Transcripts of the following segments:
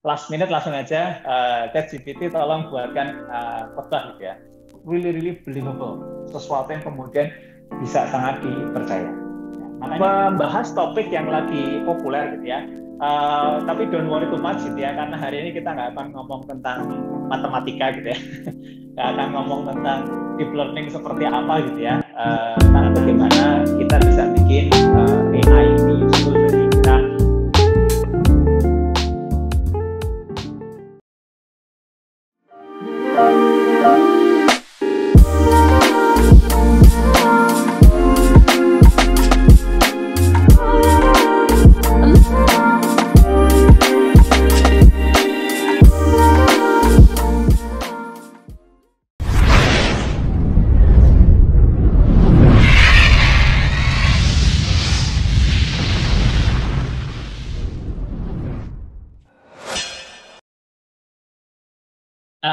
last minute langsung aja ChatGPT tolong buatkan khotbah gitu ya. Really believable, sesuatu yang kemudian bisa sangat dipercaya. Makanya membahas topik yang lagi populer gitu ya. Tapi don't worry too much gitu ya, karena hari ini kita nggak akan ngomong tentang matematika gitu ya, nggak akan ngomong tentang deep learning seperti apa gitu ya, karena bagaimana kita bisa bikin AI ini useful bagi kita.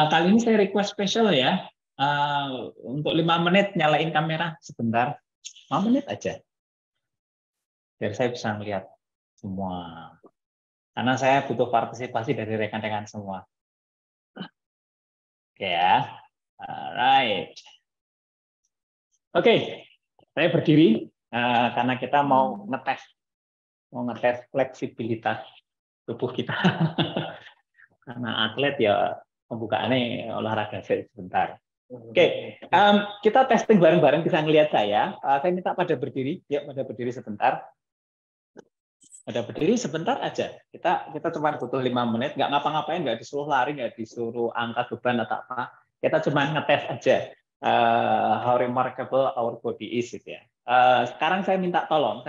Kali ini saya request spesial ya, untuk 5 menit nyalain kamera sebentar, 5 menit aja, biar saya bisa melihat semua. Karena saya butuh partisipasi dari rekan-rekan semua. Oke ya, alright. Oke, saya berdiri karena kita mau ngetes fleksibilitas tubuh kita. Karena atlet ya pembukaannya olahraga sebentar. Oke, kita testing bareng-bareng, bisa ngelihat saya. Saya minta pada berdiri, yuk pada berdiri sebentar. Pada berdiri sebentar aja. Kita cuma butuh 5 menit, nggak ngapa-ngapain, nggak disuruh lari, nggak disuruh angkat beban atau apa. Kita cuma ngetes aja how remarkable our body is gitu ya. Sekarang saya minta tolong,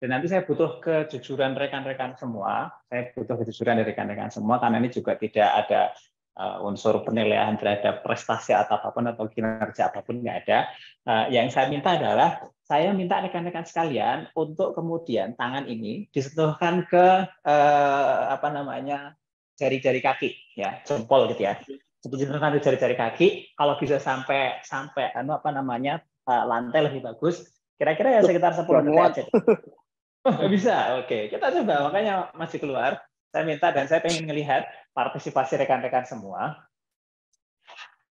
dan nanti saya butuh kejujuran rekan-rekan semua. Saya butuh kejujuran dari rekan-rekan semua karena ini juga tidak ada unsur penilaian terhadap prestasi atau apapun atau kinerja apapun, nggak ada. Yang saya minta adalah saya minta rekan-rekan sekalian untuk kemudian tangan ini disentuhkan ke jari-jari kaki ya, jempol gitu ya. Disentuhkan ke jari-jari kaki, kalau bisa sampai lantai lebih bagus. Kira-kira ya sekitar 10 detik aja. Oh, nggak bisa. Oke, kita coba. Makanya masih keluar. Saya minta dan saya pengen ngelihat partisipasi rekan-rekan semua.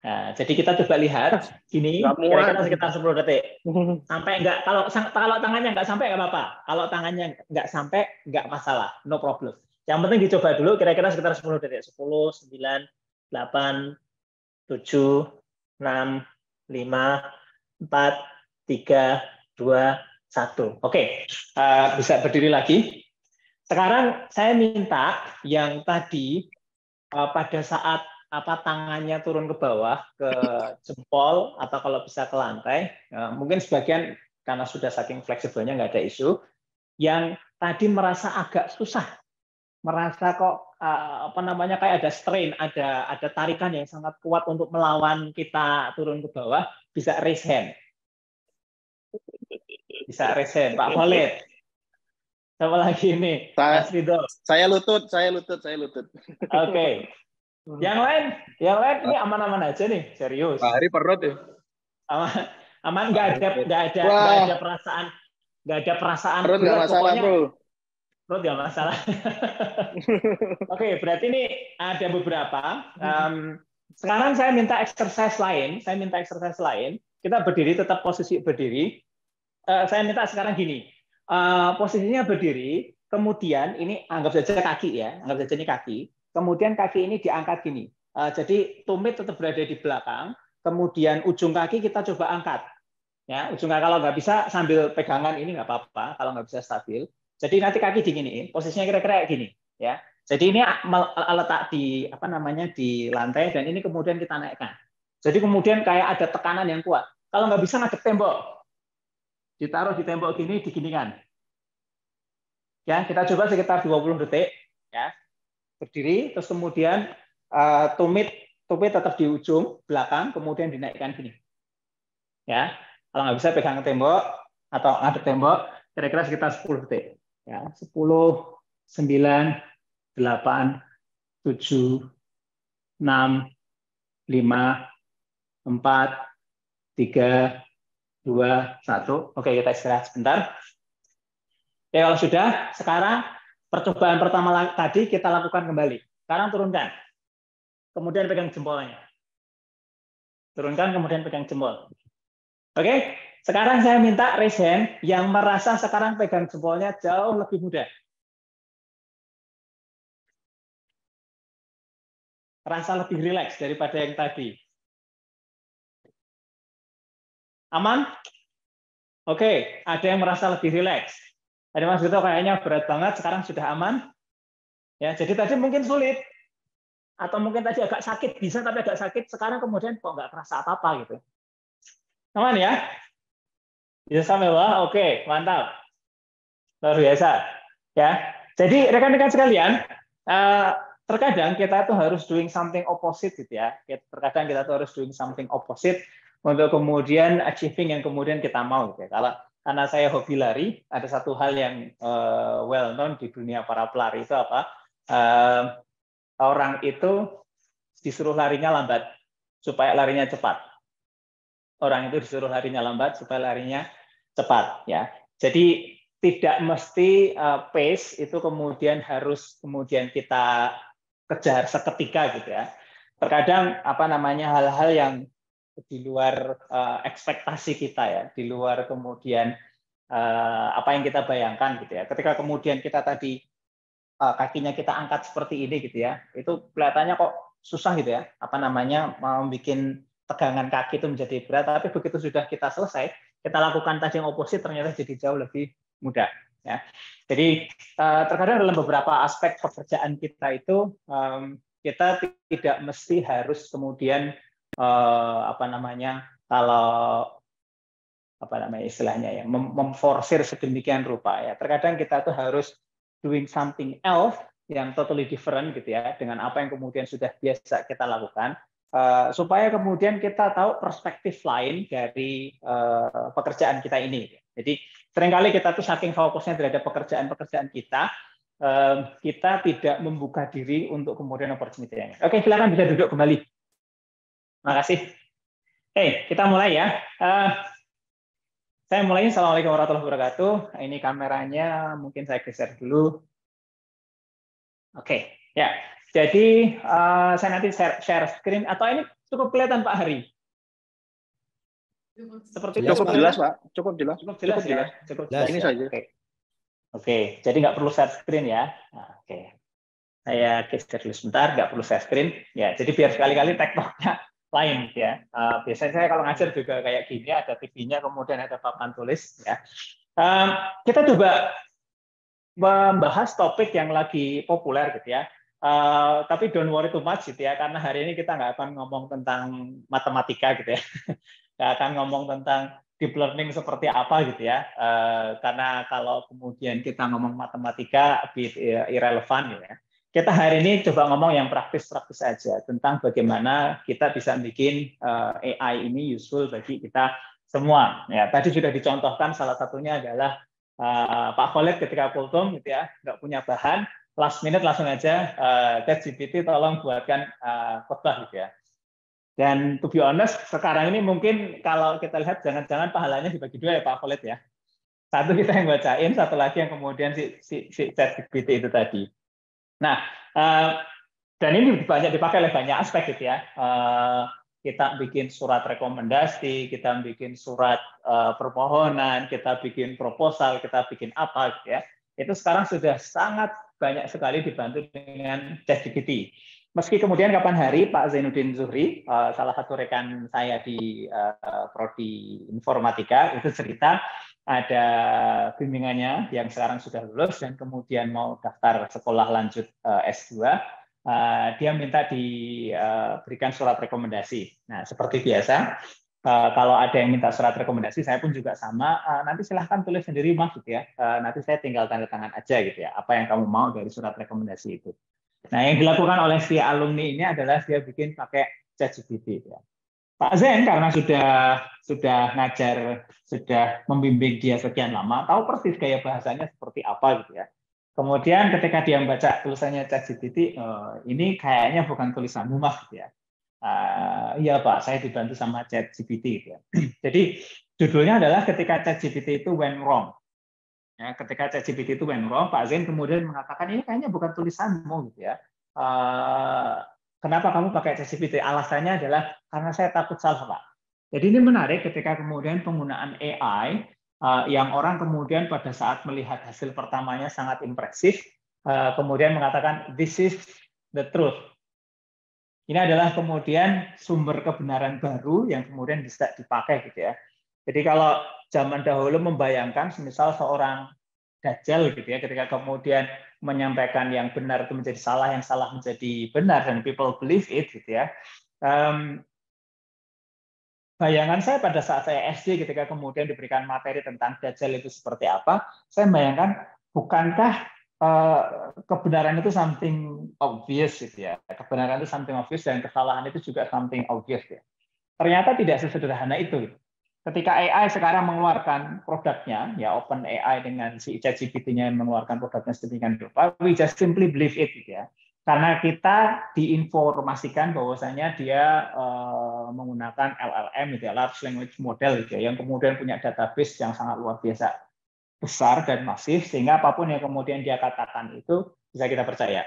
Nah, jadi kita coba lihat gini, kira-kira sekitar 10 detik. Sampai enggak, kalau tangannya enggak sampai enggak apa-apa. Kalau tangannya enggak sampai enggak masalah, no problem. Yang penting dicoba dulu kira-kira sekitar 10 detik. 10, 9, 8, 7, 6, 5, 4, 3, 2, 1. Oke, bisa berdiri lagi. Sekarang saya minta yang tadi pada saat tangannya turun ke bawah ke jempol atau kalau bisa ke lantai, mungkin sebagian karena sudah saking fleksibelnya nggak ada isu, yang tadi merasa agak susah, merasa kok kayak ada strain, ada tarikan yang sangat kuat untuk melawan kita turun ke bawah, bisa raise hand. Bisa raise hand, Pak Khalid. Sama lagi ini, Mas Ridho. Saya lutut. Oke. Yang lain ini aman-aman aja nih, serius. Pak Hari perut ya. Aman, nggak ada perasaan perut nggak masalah, pokoknya. Bro. Perut nggak masalah. Oke, berarti ini ada beberapa. Sekarang saya minta exercise lain. Kita berdiri, tetap posisi berdiri. Saya minta sekarang gini. Posisinya berdiri, kemudian ini anggap saja kaki ya, kemudian kaki ini diangkat gini, jadi tumit tetap berada di belakang, kemudian ujung kaki kita coba angkat, ya ujung kaki kalau nggak bisa sambil pegangan ini nggak apa-apa, kalau nggak bisa stabil, jadi nanti kaki diginiin, posisinya kira-kira gini, ya, jadi ini letak di di lantai dan ini kemudian kita naikkan, jadi kemudian kayak ada tekanan yang kuat, kalau nggak bisa ngadep tembok. Ditaruh di tembok gini, diginikan. Ya, kita coba sekitar 20 detik. Ya, berdiri, terus kemudian tumit tetap di ujung belakang, kemudian dinaikkan gini. Ya, kalau nggak bisa pegang tembok atau ngadep tembok, kira-kira sekitar 10 detik. Ya, 10, 9, 8, 7, 6, 5, 4, 3, 2, 1. Oke, kita istirahat sebentar. Ya, kalau sudah, sekarang Percobaan pertama tadi kita lakukan kembali. Sekarang turunkan. Kemudian pegang jempolnya. Turunkan, kemudian pegang jempol. Oke, sekarang saya minta raise hand yang merasa sekarang pegang jempolnya jauh lebih mudah. Rasa lebih rileks daripada yang tadi. Aman? Oke, ada yang merasa lebih rileks. Tadi Mas Vito kayaknya berat banget, sekarang sudah aman. Ya, jadi tadi mungkin sulit. Atau mungkin tadi agak sakit, bisa tapi agak sakit, sekarang kemudian kok nggak kerasa apa-apa gitu. Aman ya? Bisa sampai bawah? Oke, mantap. Luar biasa. Ya. Jadi rekan-rekan sekalian, terkadang kita tuh harus doing something opposite gitu ya. Terkadang kita tuh harus doing something opposite untuk kemudian achieving yang kemudian kita mau gitu ya. Karena saya hobi lari, ada satu hal yang well known di dunia para pelari itu apa? Orang itu disuruh larinya lambat supaya larinya cepat. Orang itu disuruh larinya lambat supaya larinya cepat ya. Jadi tidak mesti pace itu kemudian harus kemudian kita kejar seketika gitu ya. Terkadang apa namanya hal-hal yang di luar ekspektasi kita ya, di luar kemudian apa yang kita bayangkan gitu ya. Ketika kemudian kita tadi kakinya kita angkat seperti ini gitu ya, itu kelihatannya kok susah gitu ya, apa namanya mau bikin tegangan kaki itu menjadi berat, tapi begitu sudah kita selesai, kita lakukan tadi yang opposite ternyata jadi jauh lebih mudah. Ya. Jadi terkadang dalam beberapa aspek pekerjaan kita itu kita tidak mesti harus kemudian apa namanya kalau apa namanya istilahnya ya memforsir sedemikian rupa ya. Terkadang kita tuh harus doing something else yang totally different gitu ya dengan apa yang kemudian sudah biasa kita lakukan supaya kemudian kita tahu perspektif lain dari pekerjaan kita ini. Jadi seringkali kita tuh saking fokusnya terhadap pekerjaan-pekerjaan kita tidak membuka diri untuk kemudian opportunity yang lain. Oke, silakan bisa duduk kembali. Terima kasih. Kita mulai ya. Saya mulai. Assalamualaikum warahmatullahi wabarakatuh. Ini kameranya mungkin saya geser dulu. Oke, ya. Jadi saya nanti share screen atau ini cukup kelihatan Pak Hari? Seperti cukup jelas Pak, cukup jelas. Cukup jelas ya. Cukup jelas. Ini saja. Oke, jadi nggak perlu share screen ya. Oke, saya geser dulu sebentar, nggak perlu share screen. Ya, jadi biar sekali-kali teknologinya lain ya. Biasanya saya kalau ngajar juga kayak gini, ada TV-nya, kemudian ada papan tulis. Ya. Kita coba membahas topik yang lagi populer gitu ya. Tapi don't worry too much gitu ya, karena hari ini kita nggak akan ngomong tentang matematika gitu ya. Nggak akan ngomong tentang deep learning seperti apa gitu ya. Karena kalau kemudian kita ngomong matematika, irrelevant gitu ya. Kita hari ini coba ngomong yang praktis-praktis aja tentang bagaimana kita bisa bikin AI ini useful bagi kita semua. Ya, tadi sudah dicontohkan salah satunya adalah Pak Khalid ketika kultum gitu ya, nggak punya bahan, last minute langsung aja ChatGPT tolong buatkan khotbah gitu ya. Dan to be honest, sekarang ini mungkin kalau kita lihat jangan-jangan pahalanya dibagi dua ya Pak Khalid ya. Satu kita yang bacain, satu lagi yang kemudian si ChatGPT itu tadi. Nah, dan ini banyak dipakai oleh banyak aspek gitu ya. Kita bikin surat rekomendasi, kita bikin surat permohonan, kita bikin proposal, kita bikin apa gitu ya. Itu sekarang sudah sangat banyak sekali dibantu dengan ChatGPT. Meski kemudian kapan hari Pak Zainuddin Zuhri, salah satu rekan saya di Prodi Informatika, itu cerita ada bimbingannya yang sekarang sudah lulus dan kemudian mau daftar sekolah lanjut S2, dia minta diberikan surat rekomendasi. Nah, seperti biasa, kalau ada yang minta surat rekomendasi, saya pun juga sama, nanti silahkan tulis sendiri Mas gitu ya, nanti saya tinggal tanda tangan aja gitu ya, apa yang kamu mau dari surat rekomendasi itu. Nah, yang dilakukan oleh si alumni ini adalah dia bikin pakai ChatGPT ya. Pak Zen karena sudah ngajar, sudah membimbing dia sekian lama, tahu persis gaya bahasanya seperti apa gitu ya. Kemudian ketika dia membaca tulisannya ChatGPT, ini kayaknya bukan tulisanmu Mas gitu ya. Iya Pak, saya dibantu sama ChatGPT gitu ya. Jadi judulnya adalah ketika ChatGPT itu went wrong. Ya, ketika ChatGPT itu went wrong, Pak Zain kemudian mengatakan ini kayaknya bukan tulisanmu gitu ya. Kenapa kamu pakai ChatGPT? Alasannya adalah karena saya takut salah, Pak. Jadi ini menarik ketika kemudian penggunaan AI yang orang kemudian pada saat melihat hasil pertamanya sangat impresif, kemudian mengatakan this is the truth. Ini adalah kemudian sumber kebenaran baru yang kemudian bisa dipakai gitu ya. Jadi kalau zaman dahulu membayangkan misal seorang dajjal gitu ya, ketika kemudian menyampaikan yang benar itu menjadi salah, yang salah menjadi benar, dan people believe it gitu ya. Bayangan saya pada saat saya SD ketika kemudian diberikan materi tentang dajjal itu seperti apa, saya bayangkan bukankah kebenaran itu something obvious gitu ya. Kebenaran itu something obvious dan kesalahan itu juga something obvious ya. Ternyata tidak sesederhana itu. Ketika AI sekarang mengeluarkan produknya, ya OpenAI dengan si ChatGPT-nya yang mengeluarkan produknya sedemikian rupa, we just simply believe it, gitu ya. Karena kita diinformasikan bahwasanya dia menggunakan LLM, gitu ya, large language model, gitu ya, yang kemudian punya database yang sangat luar biasa besar dan masif, sehingga apapun yang kemudian dia katakan itu bisa kita percaya.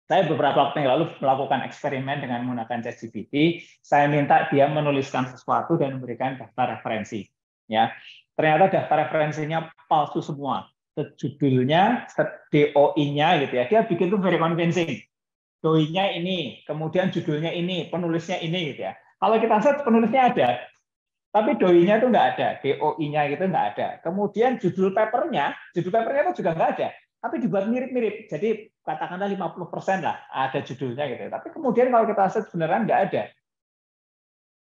Saya beberapa waktu yang lalu melakukan eksperimen dengan menggunakan ChatGPT. Saya minta dia menuliskan sesuatu dan memberikan daftar referensi. Ya, ternyata daftar referensinya palsu semua. Judulnya, DOI-nya gitu ya. Dia bikin tuh very convincing. DOI-nya ini, kemudian judulnya ini, penulisnya ini gitu ya. Kalau kita search penulisnya ada, tapi DOI-nya itu nggak ada, DOI-nya gitu nggak ada. Kemudian judul papernya itu juga nggak ada. Tapi dibuat mirip-mirip. Jadi katakanlah 50% lah ada judulnya gitu. Tapi kemudian kalau kita search beneran nggak ada.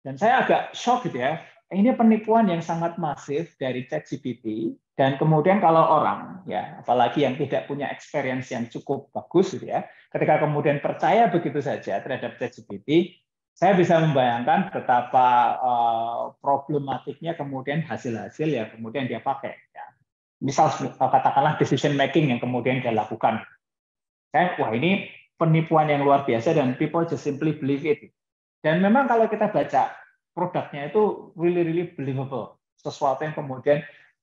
Dan saya agak shock gitu ya. Ini penipuan yang sangat masif dari ChatGPT. Dan kemudian kalau orang, ya apalagi yang tidak punya experience yang cukup bagus gitu ya, ketika kemudian percaya begitu saja terhadap ChatGPT, saya bisa membayangkan betapa problematiknya kemudian hasil-hasil yang kemudian dia pakai. Ya. Misal katakanlah decision making yang kemudian dia lakukan. Wah ini penipuan yang luar biasa dan people just simply believe it. Dan memang kalau kita baca produknya itu really believable, sesuatu yang kemudian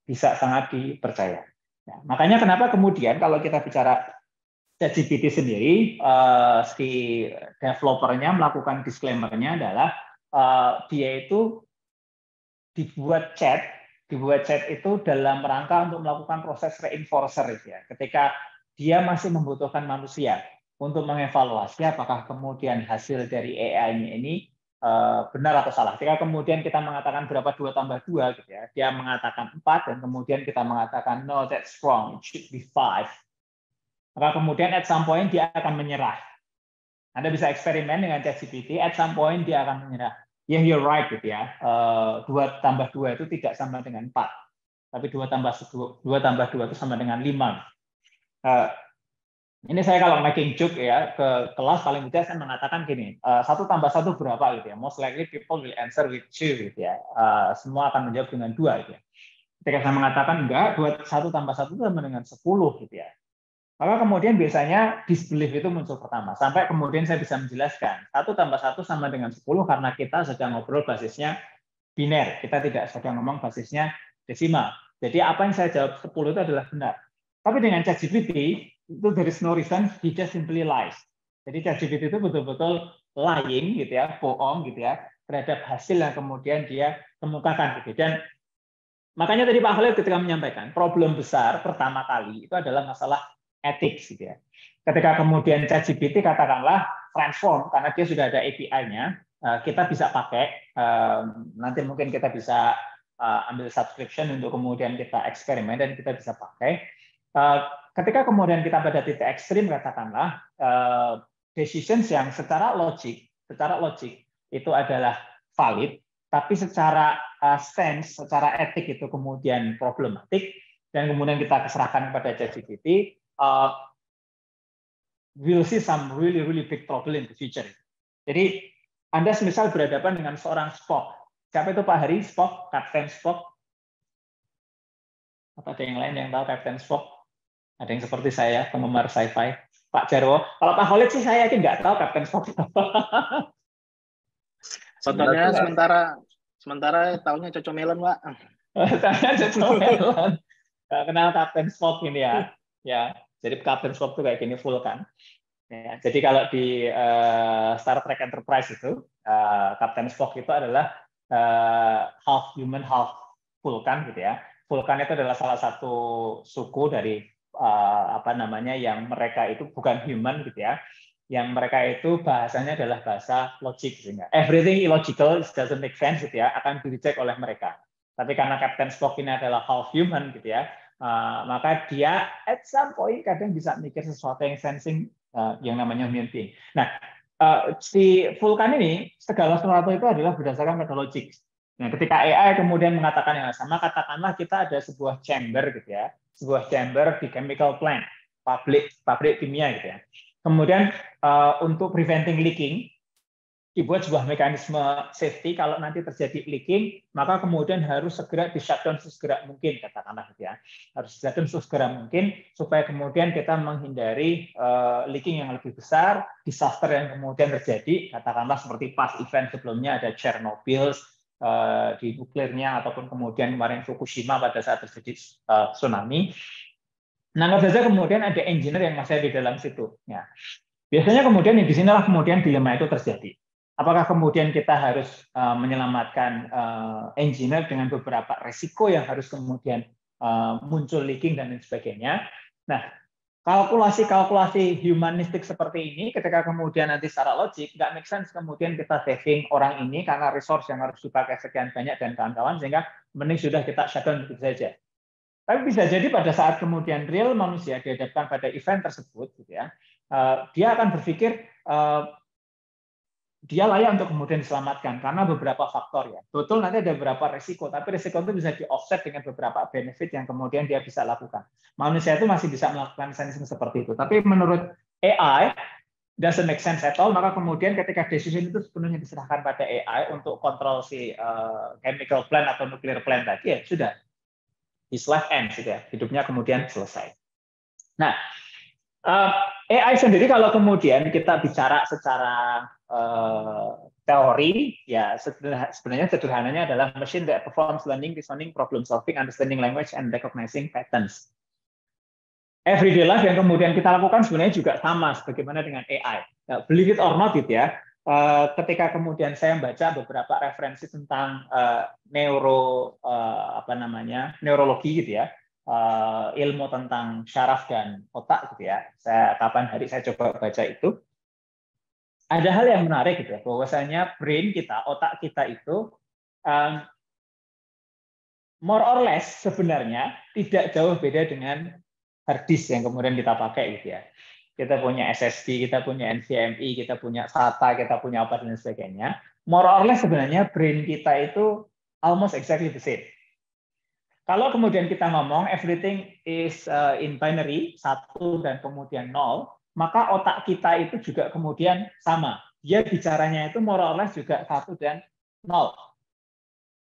bisa sangat dipercaya. Nah, makanya kenapa kemudian kalau kita bicara ChatGPT sendiri, si developernya melakukan disclaimer-nya adalah dia itu dibuat chat itu dalam rangka untuk melakukan proses reinforcer ya. Ketika dia masih membutuhkan manusia untuk mengevaluasi apakah kemudian hasil dari AI-nya ini benar atau salah. Ketika kemudian kita mengatakan berapa 2 tambah 2 gitu ya, dia mengatakan 4 dan kemudian kita mengatakan no, that's wrong, it should be 5. Maka kemudian at some point dia akan menyerah. Anda bisa eksperimen dengan ChatGPT, at some point dia akan menyerah. Yeah, you're right gitu ya. 2 tambah 2 itu tidak sama dengan 4. Tapi 2 tambah 2 itu sama dengan 5. Ini saya kalau making joke ya ke kelas paling tidak saya mengatakan gini, 1 tambah 1 berapa gitu ya. Most likely people will answer with 2 gitu ya. Semua akan menjawab dengan 2 gitu ya. Ketika saya mengatakan enggak, 1 tambah 1 itu sama dengan 10 gitu ya. Maka kemudian biasanya disbelief itu muncul pertama. Sampai kemudian saya bisa menjelaskan. 1 tambah 1 sama dengan 10 karena kita sedang ngobrol basisnya biner. Kita tidak sedang ngomong basisnya desimal. Jadi apa yang saya jawab 10 itu adalah benar. Tapi dengan ChatGPT, itu there is no reason, he just simply lies. Jadi ChatGPT itu betul-betul lying gitu ya, bohong gitu ya, terhadap hasil yang kemudian dia kemukakan gitu. Dan makanya tadi Pak Khalid ketika menyampaikan, problem besar pertama kali itu adalah masalah etik gitu ya. Ketika kemudian ChatGPT katakanlah transform karena dia sudah ada API-nya, kita bisa pakai, nanti mungkin kita bisa ambil subscription untuk kemudian kita eksperimen dan kita bisa pakai. Ketika kemudian kita pada titik ekstrim katakanlah decisions yang secara logik itu adalah valid, tapi secara stance, secara etik itu kemudian problematik, dan kemudian kita serahkan kepada ChatGPT, we'll see some really big trouble in the future. Jadi Anda semisal berhadapan dengan seorang Spock. Siapa itu Pak Hari? Spock, Kapten Spock. Apa ada yang lain yang tahu Kapten Spock? Ada yang seperti saya, penggemar sci-fi. Pak Jarwo. Kalau Pak Khalid sih saya yakin nggak tahu Kapten Spock apa. Contohnya sementara tahunya Coco Melon, Pak. Tanya Coco Melon. Kenal Captain Spock ini ya. Ya, jadi Captain Spock tuh kayak gini full kan. Ya, jadi kalau di Star Trek Enterprise itu Captain Spock itu adalah half human half Vulcan gitu ya. Vulcan itu adalah salah satu suku dari apa namanya yang mereka itu bukan human gitu ya. Yang mereka itu bahasanya adalah bahasa logik sehingga everything illogical doesn't make sense gitu ya akan di-reject oleh mereka. Tapi karena Captain Spock ini adalah half human gitu ya, maka dia at some point kadang bisa mikir sesuatu yang sensing yang namanya human being. Nah, si Vulkan ini segala sesuatu itu adalah berdasarkan metodologik. Nah, ketika AI kemudian mengatakan yang sama, katakanlah kita ada sebuah chamber gitu ya, sebuah chamber di chemical plant, pabrik kimia gitu ya. Kemudian untuk preventing leaking, dibuat sebuah mekanisme safety kalau nanti terjadi leaking, maka kemudian harus segera di-shutdown sesegera mungkin, katakanlah gitu ya. Harus di-shutdown sesegera mungkin, supaya kemudian kita menghindari leaking yang lebih besar, disaster yang kemudian terjadi, katakanlah seperti pas event sebelumnya ada Chernobyl di nuklirnya, ataupun kemudian kemarin Fukushima pada saat terjadi tsunami. Nah, saja kemudian ada engineer yang masih di dalam situ. Ya. Biasanya kemudian di sinilah kemudian dilema itu terjadi. Apakah kemudian kita harus menyelamatkan engineer dengan beberapa resiko yang harus kemudian muncul leaking dan lain sebagainya. Nah, kalkulasi-kalkulasi humanistik seperti ini ketika kemudian nanti secara logik nggak make sense kemudian kita saving orang ini karena resource yang harus dipakai sekian banyak dan kawan-kawan sehingga mending sudah kita shutdown begitu saja. Tapi bisa jadi pada saat kemudian real manusia dihadapkan pada event tersebut, gitu ya, dia akan berpikir dia layak untuk kemudian diselamatkan karena beberapa faktor ya. Betul nanti ada beberapa risiko, tapi risiko itu bisa di-offset dengan beberapa benefit yang kemudian dia bisa lakukan. Manusia itu masih bisa melakukan sensing seperti itu. Tapi menurut AI, doesn't make sense at all, maka kemudian ketika decision itu sepenuhnya diserahkan pada AI untuk kontrol si chemical plant atau nuclear plant tadi, ya sudah. His life ends, gitu ya. Hidupnya kemudian selesai. Nah, AI sendiri kalau kemudian kita bicara secara teori, ya sebenarnya sederhananya adalah machine that performs learning, reasoning, problem solving, understanding language, and recognizing patterns. Everyday life yang kemudian kita lakukan sebenarnya juga sama sebagaimana dengan AI. Nah, believe it or not, gitu ya. Ketika kemudian saya membaca beberapa referensi tentang neurologi gitu ya, ilmu tentang syaraf dan otak gitu ya. Kapan hari saya coba baca itu, ada hal yang menarik gitu ya, bahwasanya brain kita, otak kita itu more or less sebenarnya tidak jauh beda dengan hard disk yang kemudian kita pakai gitu ya. Kita punya SSD, kita punya NVMe, kita punya SATA, kita punya apa dan sebagainya. More or less sebenarnya brain kita itu almost exactly the same. Kalau kemudian kita ngomong everything is in binary, 1 dan kemudian 0, maka otak kita itu juga kemudian sama. Dia bicaranya itu more or less juga 1 dan 0.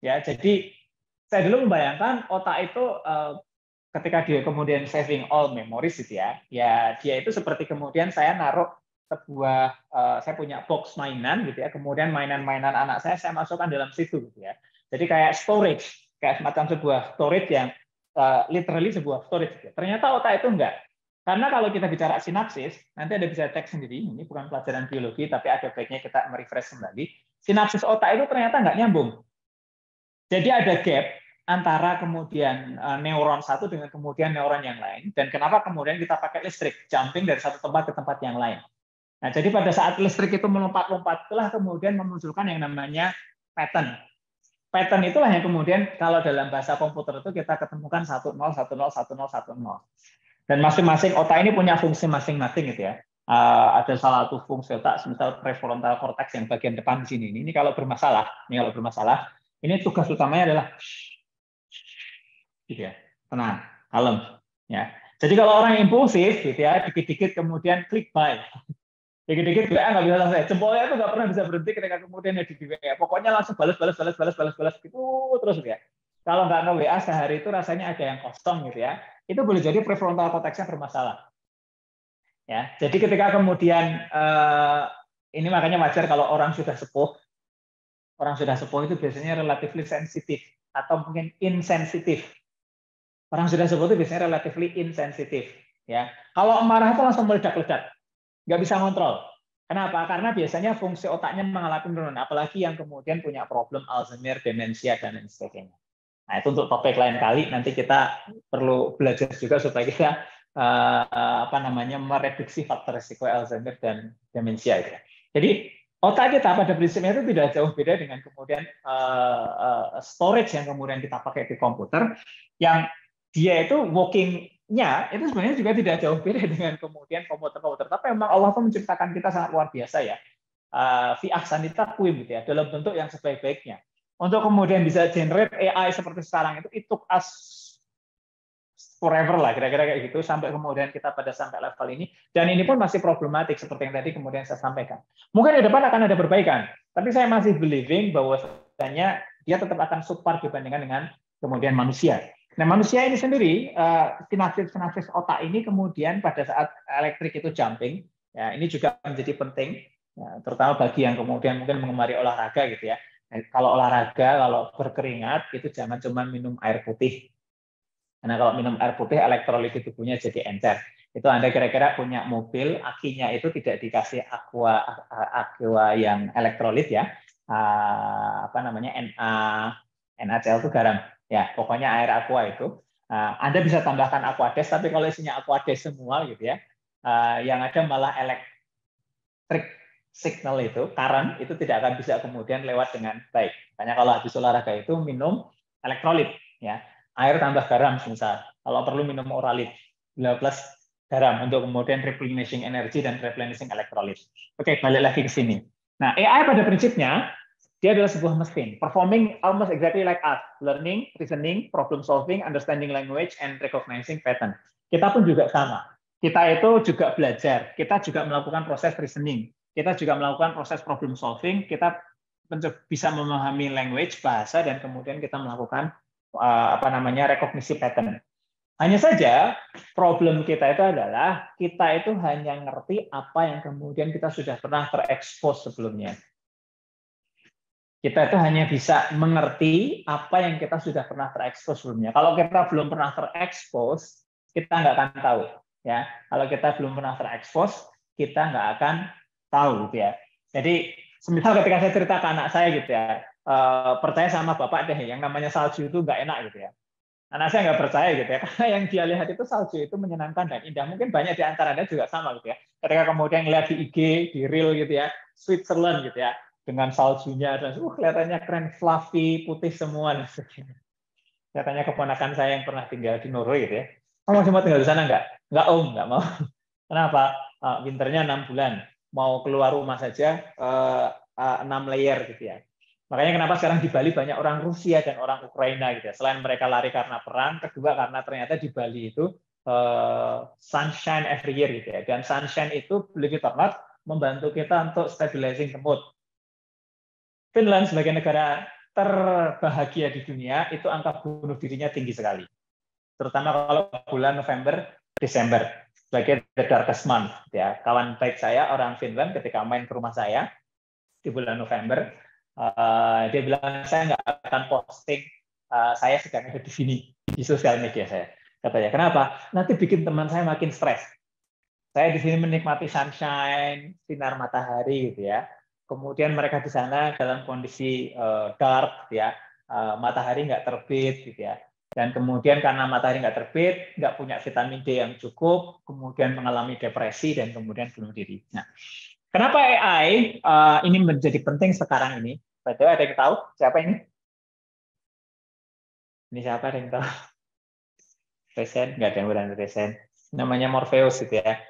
Ya, jadi saya dulu membayangkan otak itu ketika dia kemudian saving all memories gitu ya, dia itu seperti kemudian saya naruh sebuah, saya punya box mainan gitu ya, kemudian mainan-mainan anak saya masukkan dalam situ gitu ya. Jadi kayak storage, kayak semacam sebuah storage yang literally sebuah storage. Gitu. Ternyata otak itu enggak. Karena kalau kita bicara sinapsis, nanti ada bisa cek sendiri, ini bukan pelajaran biologi, tapi ada baiknya kita merefresh kembali. Sinapsis otak itu ternyata enggak nyambung. Jadi ada gap antara kemudian neuron satu dengan kemudian neuron yang lain, dan kenapa kemudian kita pakai listrik, jumping dari satu tempat ke tempat yang lain. Nah, jadi pada saat listrik itu melompat-lompat, itulah kemudian memunculkan yang namanya pattern. Pattern itulah yang kemudian kalau dalam bahasa komputer itu kita ketemukan 10, 10, 10, 10. Dan masing-masing otak ini punya fungsi masing-masing gitu ya. Ada salah satu fungsi otak, misal prefrontal cortex yang bagian depan di sini. Ini kalau bermasalah, ini tugas utamanya adalah gitu ya, tenang, kalem ya. Jadi kalau orang impulsif gitu ya, dikit-dikit kemudian klik buy, dikit-dikit WA nggak bisa selesai, jempolnya itu nggak pernah bisa berhenti ketika kemudian di WA, pokoknya langsung balas gitu terus ya. Kalau nggak nge-WA sehari itu rasanya ada yang kosong gitu ya, itu boleh jadi prefrontal cortex-nya bermasalah ya. Jadi ketika kemudian ini makanya wajar kalau orang sudah sepuh itu biasanya relatively sensitif atau mungkin insensitif. Orang sudah seperti itu biasanya relatively insensitif. Ya, kalau marah itu langsung meledak-ledak, nggak bisa kontrol. Kenapa? Karena biasanya fungsi otaknya mengalami penurunan, apalagi yang kemudian punya problem Alzheimer, demensia, dan lain sebagainya. Nah, itu untuk topik lain kali. Nanti kita perlu belajar juga supaya kita mereduksi faktor risiko Alzheimer dan demensia. Ya. Jadi otak kita pada prinsipnya itu tidak jauh beda dengan kemudian storage yang kemudian kita pakai di komputer, yang dia itu working-nya itu sebenarnya juga tidak jauh beda dengan kemudian komputer-komputer. Tapi memang Allah tuh menciptakan kita sangat luar biasa ya. Fi ahsani taqwim gitu ya, dalam bentuk yang sebaik-baiknya. Untuk kemudian bisa generate AI seperti sekarang itu, it took us forever lah, kira-kira kayak gitu, sampai kemudian kita pada sampai level ini. Dan ini pun masih problematik, seperti yang tadi kemudian saya sampaikan. Mungkin di depan akan ada perbaikan, tapi saya masih believing bahwasanya dia tetap akan subpar dibandingkan dengan kemudian manusia. Nah, manusia ini sendiri, sinapsis otak ini kemudian pada saat elektrik itu jumping, ya ini juga menjadi penting, ya, terutama bagi yang kemudian mungkin mengemari olahraga gitu ya. Kalau olahraga, kalau berkeringat, itu jangan cuma minum air putih. Karena kalau minum air putih, elektrolit di tubuhnya jadi encer. Itu Anda kira-kira punya mobil, akinya itu tidak dikasih aqua yang elektrolit ya, NaCl itu garam. Ya, pokoknya air aqua itu. Anda bisa tambahkan aquades, tapi kalau isinya aquades semua gitu ya, yang ada malah elektrik signal itu, current itu tidak akan bisa kemudian lewat dengan baik. Makanya kalau habis olahraga itu minum elektrolit, ya, air tambah garam misal. Kalau perlu minum oralit, gula plus garam untuk kemudian replenishing energi dan replenishing elektrolit. Oke, balik lagi ke sini. Nah, AI pada prinsipnya dia adalah sebuah mesin, performing almost exactly like us, learning, reasoning, problem solving, understanding language, and recognizing pattern. Kita pun juga sama. Kita itu juga belajar, kita juga melakukan proses reasoning, kita juga melakukan proses problem solving, kita bisa memahami language, bahasa, dan kemudian kita melakukan rekognisi pattern. Hanya saja problem kita itu adalah kita itu hanya ngerti apa yang kemudian kita sudah pernah terekspos sebelumnya. Kita itu hanya bisa mengerti apa yang kita sudah pernah terekspos sebelumnya. Kalau kita belum pernah terekspos, kita nggak akan tahu. Ya, kalau kita belum pernah terekspos, kita nggak akan tahu, gitu ya. Jadi, semisal ketika saya cerita ke anak saya, gitu ya, percaya sama bapak deh, yang namanya salju itu nggak enak, gitu ya. Anak saya nggak percaya, gitu ya, karena yang dia lihat itu salju itu menyenangkan dan indah. Mungkin banyak di antara Anda juga sama, gitu ya. Ketika kemudian lihat di IG, di Reel, gitu ya, Switzerland, gitu ya, dengan saljunya dan kelihatannya keren, fluffy, putih semua. Katanya keponakan saya yang pernah tinggal di Norway, gitu ya. Kamu masih mau tinggal di sana nggak? Nggak, Om, nggak mau. Kenapa? Winternya 6 bulan. Mau keluar rumah saja 6 layer, gitu ya. Makanya kenapa sekarang di Bali banyak orang Rusia dan orang Ukraina, gitu ya. Selain mereka lari karena perang, kedua karena ternyata di Bali itu sunshine every year, gitu ya. Dan sunshine itu, believe it or not, membantu kita untuk stabilizing the mood. Finland sebagai negara terbahagia di dunia, itu angka bunuh dirinya tinggi sekali. Terutama kalau bulan November, Desember, sebagai the darkest month. Ya, kawan baik saya, orang Finland, ketika main ke rumah saya di bulan November, dia bilang, saya nggak akan posting saya sedang ada di sini, di sosial media saya. Katanya, kenapa? Nanti bikin teman saya makin stres. Saya di sini menikmati sunshine, sinar matahari, gitu ya. Kemudian mereka di sana dalam kondisi dark, ya, matahari nggak terbit, gitu ya. Dan kemudian karena matahari nggak terbit, nggak punya vitamin D yang cukup, kemudian mengalami depresi dan kemudian bunuh diri. Nah, kenapa AI ini menjadi penting sekarang ini? Betul, ada yang tahu siapa ini? Ini siapa, ada yang tahu? Resen? Nggak ada yang berani Resen. Namanya Morpheus, gitu ya.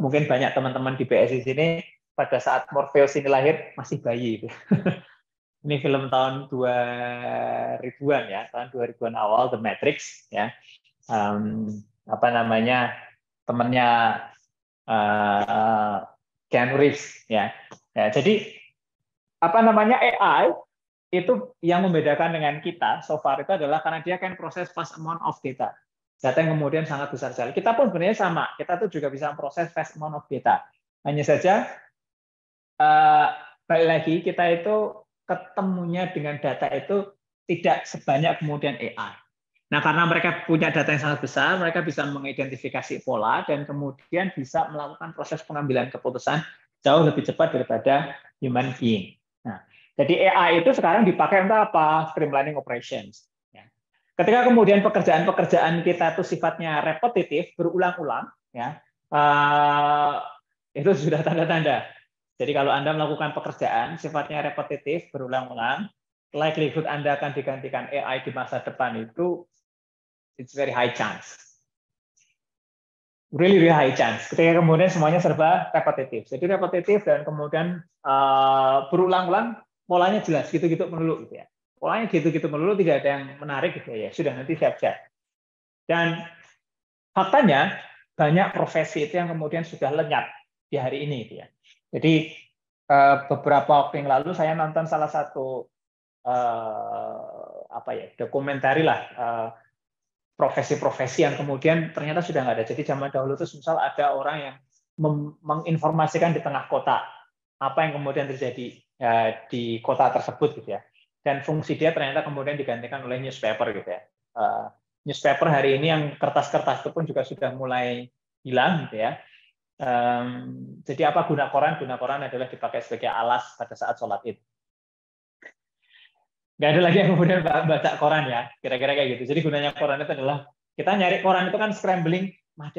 Mungkin banyak teman-teman di BSI sini pada saat Morpheus ini lahir masih bayi. Gitu. Ini film tahun 2000-an ya, tahun 2000-an awal, The Matrix ya. Temannya Keanu Reeves ya. Jadi AI itu yang membedakan dengan kita so far itu adalah karena dia kan proses vast amount of data. Data yang kemudian sangat besar sekali. Kita pun sebenarnya sama, kita tuh juga bisa memproses vast amount of data. Hanya saja balik lagi kita itu ketemunya dengan data itu tidak sebanyak kemudian AI. Nah, karena mereka punya data yang sangat besar, mereka bisa mengidentifikasi pola dan kemudian bisa melakukan proses pengambilan keputusan jauh lebih cepat daripada human being. Nah, jadi AI itu sekarang dipakai untuk apa? Streamlining operations. Ya. Ketika kemudian pekerjaan-pekerjaan kita itu sifatnya repetitif, berulang-ulang, ya, itu sudah tanda-tanda. Jadi kalau Anda melakukan pekerjaan sifatnya repetitif, berulang-ulang, likelihood Anda akan digantikan AI di masa depan itu it's very high chance. Really, really high chance. Ketika kemudian semuanya serba repetitif. Jadi repetitif dan kemudian berulang-ulang, polanya jelas, gitu-gitu melulu. Gitu ya. Polanya gitu-gitu melulu, tidak ada yang menarik. Gitu ya. Sudah, nanti siap-siap. Dan faktanya, banyak profesi itu yang kemudian sudah lenyap di hari ini. Gitu ya. Jadi, beberapa waktu yang lalu saya nonton salah satu dokumentari lah, profesi-profesi yang kemudian ternyata sudah nggak ada. Jadi zaman dahulu itu misal ada orang yang menginformasikan di tengah kota apa yang kemudian terjadi di kota tersebut gitu ya. Dan fungsi dia ternyata kemudian digantikan oleh newspaper gitu ya. Newspaper hari ini yang kertas-kertas itu pun juga sudah mulai hilang gitu ya. Jadi apa guna koran? Guna koran adalah dipakai sebagai alas pada saat sholat Id. Nggak ada lagi yang kemudian baca koran ya, kira-kira kayak gitu. Jadi gunanya koran itu adalah kita nyari koran itu kan scrambling,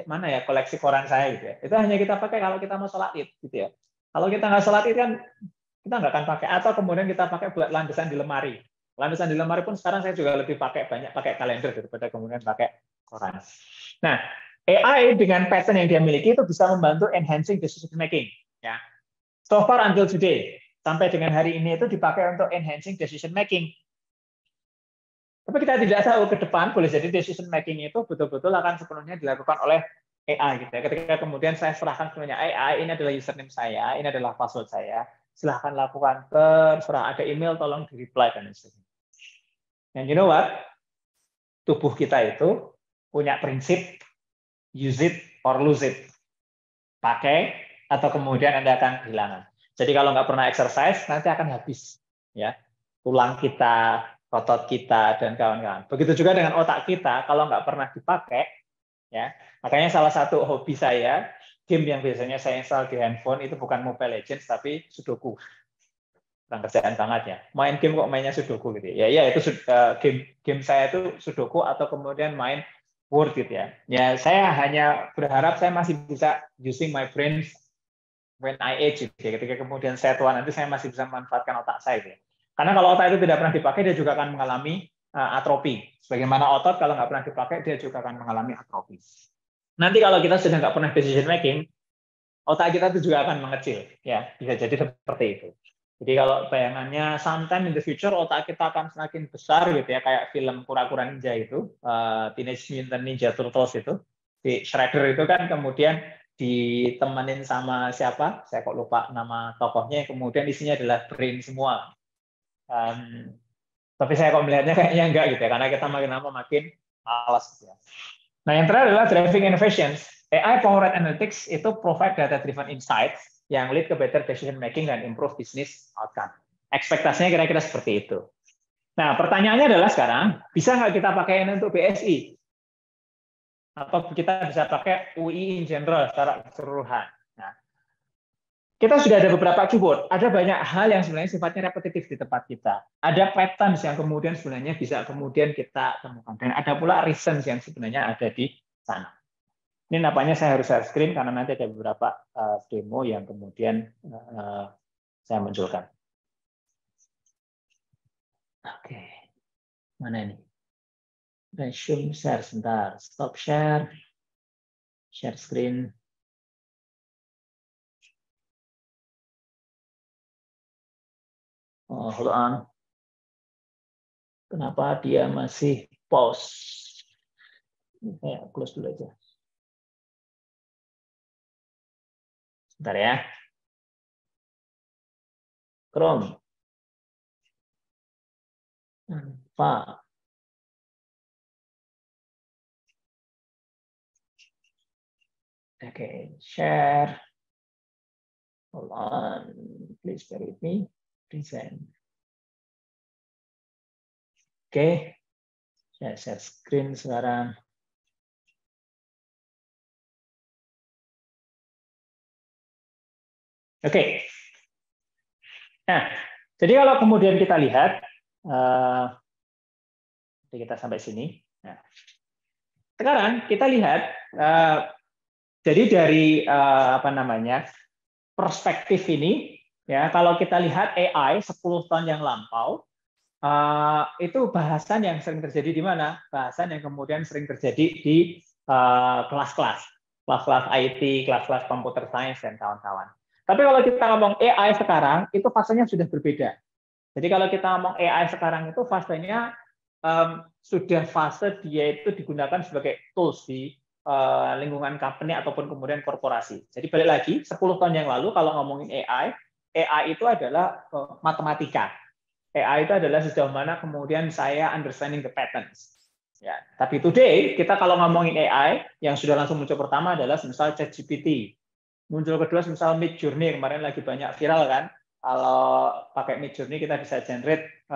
mana ya koleksi koran saya gitu ya. Itu hanya kita pakai kalau kita mau sholat Id gitu ya. Kalau kita nggak sholat Id kan kita nggak akan pakai, atau kemudian kita pakai buat landasan di lemari. Landasan di lemari pun sekarang saya juga lebih banyak pakai kalender daripada kemudian pakai koran. Nah, AI dengan pattern yang dia miliki itu bisa membantu enhancing decision making ya. So far until today, sampai dengan hari ini itu dipakai untuk enhancing decision making. Tapi kita tidak tahu ke depan, boleh jadi decision making itu betul-betul akan sepenuhnya dilakukan oleh AI gitu ya. Ketika kemudian saya serahkan sepenuhnya AI, ini adalah username saya, ini adalah password saya, silahkan lakukan, terserah, ada email tolong di reply dan sebagainya. And you know what? Tubuh kita itu punya prinsip use it or lose it. Pakai atau kemudian Anda akan kehilangan. Jadi kalau nggak pernah exercise, nanti akan habis. Ya, tulang kita, otot kita, dan kawan-kawan. Begitu juga dengan otak kita, kalau nggak pernah dipakai, ya. Makanya salah satu hobi saya, game yang biasanya saya install di handphone itu bukan Mobile Legends, tapi Sudoku. Tentang kerjaan banget ya. Main game kok mainnya Sudoku gitu ya. Ya itu game saya itu Sudoku atau kemudian main Word gitu ya. Ya saya hanya berharap saya masih bisa using my brain when I age gitu ya. Ketika kemudian saya tua nanti saya masih bisa memanfaatkan otak saya gitu ya. Karena kalau otak itu tidak pernah dipakai dia juga akan mengalami atrofi. Sebagaimana otot kalau nggak pernah dipakai dia juga akan mengalami atrofi. Nanti kalau kita sudah nggak pernah decision making, otak kita itu juga akan mengecil ya. Bisa jadi seperti itu. Jadi kalau bayangannya sometime in the future otak kita akan semakin besar gitu ya, kayak film Kura-Kura Ninja itu, Teenage Mutant Ninja Turtles itu, di Shredder itu kan kemudian ditemenin sama siapa? Saya kok lupa nama tokohnya. Kemudian isinya adalah brain semua. Tapi saya kok melihatnya kayaknya enggak gitu ya, karena kita makin lama makin malas gitu ya. Nah yang terakhir adalah driving innovations. AI powered analytics itu provide data-driven insights yang lead ke better decision making dan improve business outcome. Ekspektasinya kira-kira seperti itu. Nah, pertanyaannya adalah sekarang, bisa nggak kita pakai ini untuk BSI? Atau kita bisa pakai UI in general secara keseluruhan? Nah, kita sudah ada beberapa keyword. Ada banyak hal yang sebenarnya sifatnya repetitif di tempat kita. Ada patterns yang kemudian sebenarnya bisa kemudian kita temukan. Dan ada pula reasons yang sebenarnya ada di sana. Ini nampaknya saya harus share screen karena nanti ada beberapa demo yang kemudian saya munculkan. Oke, mana ini? Resume share sebentar. Stop share. Share screen. Oh, hold on. Kenapa dia masih pause? Saya close dulu aja. Sebentar ya. Chrome. Apa? Oke, share. Hold on. Please bear with me. Present. Oke. Ya, share screen sekarang. Oke. Nah, jadi kalau kemudian kita lihat, kita sampai sini. Nah, sekarang kita lihat, jadi dari apa namanya perspektif ini, ya kalau kita lihat AI 10 tahun yang lampau, itu bahasan yang sering terjadi di mana? Bahasan yang kemudian sering terjadi di kelas-kelas IT, kelas-kelas computer science dan kawan-kawan. Tapi kalau kita ngomong AI sekarang, itu fasenya sudah berbeda. Jadi kalau kita ngomong AI sekarang itu fasenya sudah fase dia itu digunakan sebagai tools di lingkungan company ataupun kemudian korporasi. Jadi balik lagi, 10 tahun yang lalu kalau ngomongin AI itu adalah matematika. AI itu adalah sejauh mana kemudian saya understanding the patterns. Ya, tapi today kita kalau ngomongin AI yang sudah langsung muncul pertama adalah misal ChatGPT. Muncul kedua misal Midjourney, kemarin lagi banyak viral kan. Kalau pakai Midjourney kita bisa generate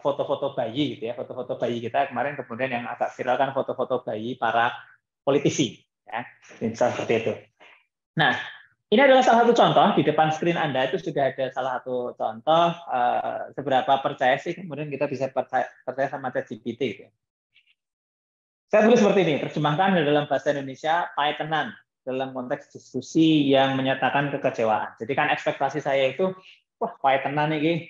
foto-foto bayi gitu ya, foto-foto bayi kita kemarin kemudian yang agak viral kan foto-foto bayi para politisi ya. Misal seperti itu. Nah, ini adalah salah satu contoh di depan screen Anda itu sudah ada salah satu contoh seberapa percaya sih kemudian kita bisa percaya sama ChatGPT gitu. Saya tulis seperti ini, terjemahkan dalam bahasa Indonesia Pythonan dalam konteks diskusi yang menyatakan kekecewaan. Jadi kan ekspektasi saya itu, wah Pythonan ini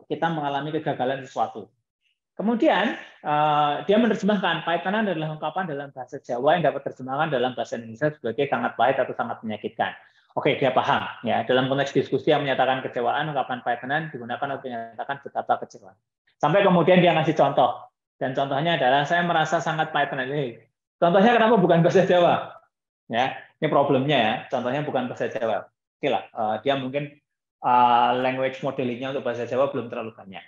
kita mengalami kegagalan sesuatu. Kemudian dia menerjemahkan Pythonan adalah ungkapan dalam bahasa Jawa yang dapat terjemahkan dalam bahasa Indonesia sebagai sangat pahit atau sangat menyakitkan. Oke, dia paham ya. Dalam konteks diskusi yang menyatakan kecewaan, ungkapan Pythonan digunakan untuk menyatakan betapa kecewa. Sampai kemudian dia ngasih contoh. Dan contohnya adalah saya merasa sangat Python. Contohnya kenapa bukan bahasa Jawa? Ya, ini problemnya ya. Contohnya bukan bahasa Jawa. Oke lah, dia mungkin language modelingnya untuk bahasa Jawa belum terlalu banyak.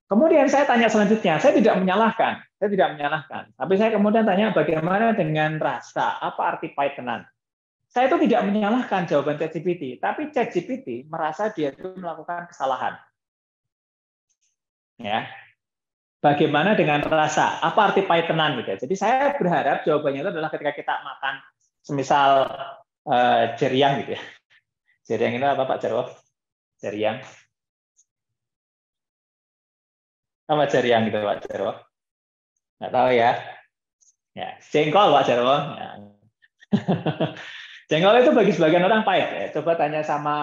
Kemudian saya tanya selanjutnya, saya tidak menyalahkan, tapi saya kemudian tanya bagaimana dengan rasa, apa arti Pythonan? Saya itu tidak menyalahkan jawaban ChatGPT, tapi ChatGPT merasa dia itu melakukan kesalahan. Ya, bagaimana dengan rasa? Apa arti Pythonan gitu? Jadi saya berharap jawabannya itu adalah ketika kita makan, semisal jeriang gitu ya. Jeriang itu apa Pak Jarwo? Jeriang. Apa jeriang gitu Pak Jarwo? Nggak tahu ya. Ya, jengkol Pak Jarwo. Ya. Jengkol itu bagi sebagian orang pahit. Ya. Coba tanya sama